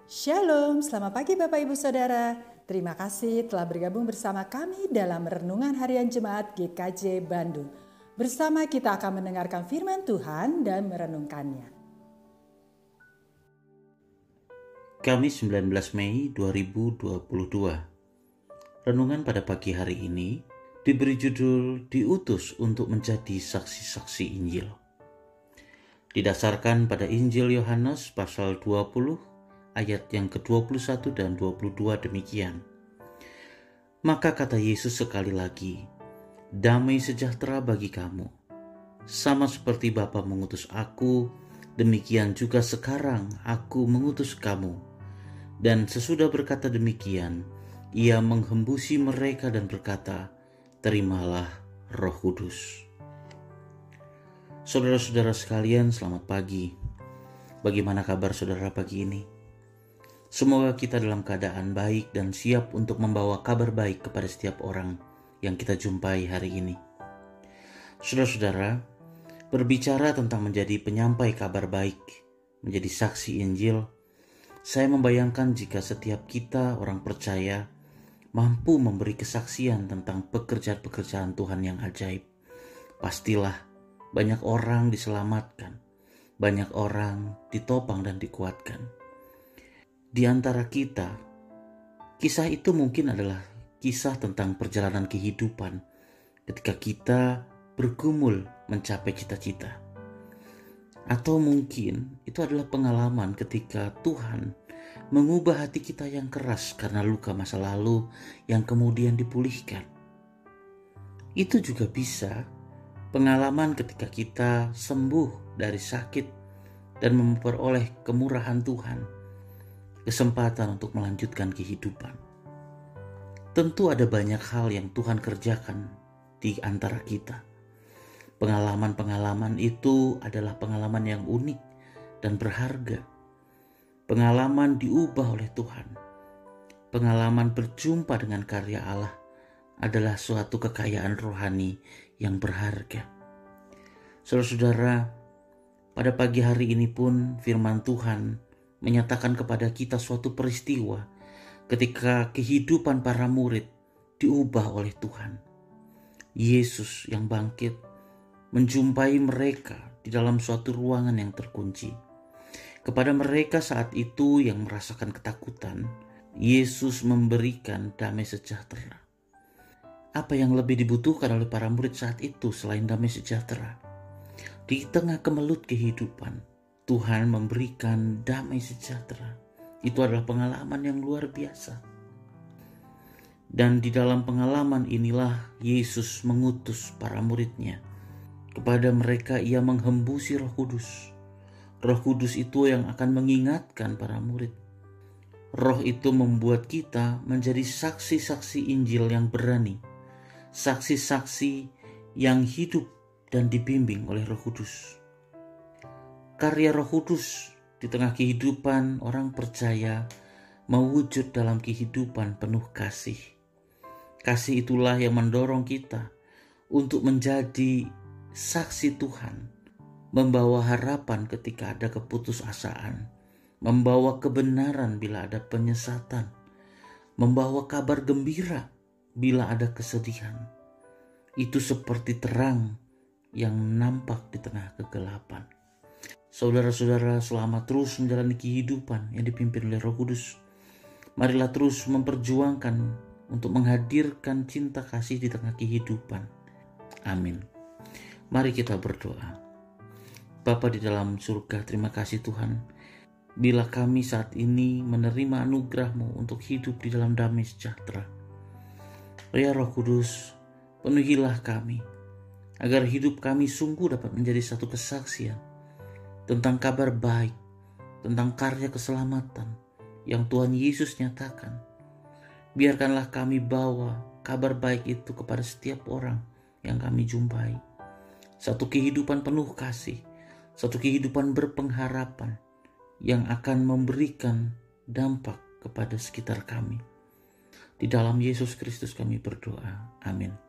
Shalom, selamat pagi Bapak Ibu Saudara. Terima kasih telah bergabung bersama kami dalam Renungan Harian Jemaat GKJ Bandung. Bersama kita akan mendengarkan firman Tuhan dan merenungkannya. Kamis 19 Mei 2022. Renungan pada pagi hari ini diberi judul Diutus untuk menjadi saksi-saksi Injil. Didasarkan pada Injil Yohanes pasal 20 ayat yang ke-21 dan 22 demikian. Maka kata Yesus sekali lagi, damai sejahtera bagi kamu. Sama seperti Bapa mengutus aku, demikian juga sekarang aku mengutus kamu. Dan sesudah berkata demikian, ia menghembusi mereka dan berkata, terimalah Roh Kudus. Saudara-saudara sekalian, selamat pagi. Bagaimana kabar saudara pagi ini? Semoga kita dalam keadaan baik dan siap untuk membawa kabar baik kepada setiap orang yang kita jumpai hari ini. Saudara-saudara, berbicara tentang menjadi penyampai kabar baik, menjadi saksi Injil, saya membayangkan jika setiap kita orang percaya mampu memberi kesaksian tentang pekerjaan-pekerjaan Tuhan yang ajaib. Pastilah banyak orang diselamatkan, banyak orang ditopang dan dikuatkan. Di antara kita, kisah itu mungkin adalah kisah tentang perjalanan kehidupan ketika kita bergumul mencapai cita-cita. Atau mungkin itu adalah pengalaman ketika Tuhan mengubah hati kita yang keras karena luka masa lalu yang kemudian dipulihkan. Itu juga bisa pengalaman ketika kita sembuh dari sakit dan memperoleh kemurahan Tuhan, kesempatan untuk melanjutkan kehidupan. Tentu ada banyak hal yang Tuhan kerjakan di antara kita. Pengalaman-pengalaman itu adalah pengalaman yang unik dan berharga. Pengalaman diubah oleh Tuhan. Pengalaman berjumpa dengan karya Allah adalah suatu kekayaan rohani yang berharga. Saudara-saudara, pada pagi hari ini pun firman Tuhan menyatakan kepada kita suatu peristiwa ketika kehidupan para murid diubah oleh Tuhan. Yesus yang bangkit menjumpai mereka di dalam suatu ruangan yang terkunci. Kepada mereka saat itu yang merasakan ketakutan, Yesus memberikan damai sejahtera. Apa yang lebih dibutuhkan oleh para murid saat itu selain damai sejahtera? Di tengah kemelut kehidupan, Tuhan memberikan damai sejahtera. Itu adalah pengalaman yang luar biasa. Dan di dalam pengalaman inilah Yesus mengutus para muridnya. Kepada mereka ia menghembusi Roh Kudus. Roh Kudus itu yang akan mengingatkan para murid. Roh itu membuat kita menjadi saksi-saksi Injil yang berani. Saksi-saksi yang hidup dan dibimbing oleh Roh Kudus. Karya Roh Kudus di tengah kehidupan orang percaya mewujud dalam kehidupan penuh kasih. Kasih itulah yang mendorong kita untuk menjadi saksi Tuhan, membawa harapan ketika ada keputusasaan, membawa kebenaran bila ada penyesatan, membawa kabar gembira bila ada kesedihan. Itu seperti terang yang nampak di tengah kegelapan. Saudara-saudara, selamat terus menjalani kehidupan yang dipimpin oleh Roh Kudus. Marilah terus memperjuangkan untuk menghadirkan cinta kasih di tengah kehidupan. Amin. Mari kita berdoa. Bapa di dalam surga, terima kasih Tuhan, bila kami saat ini menerima anugerah-Mu untuk hidup di dalam damai sejahtera. Ya Roh Kudus, penuhilah kami, agar hidup kami sungguh dapat menjadi satu kesaksian tentang kabar baik, tentang karya keselamatan yang Tuhan Yesus nyatakan. Biarkanlah kami bawa kabar baik itu kepada setiap orang yang kami jumpai. Satu kehidupan penuh kasih, satu kehidupan berpengharapan yang akan memberikan dampak kepada sekitar kami. Di dalam Yesus Kristus kami berdoa. Amin.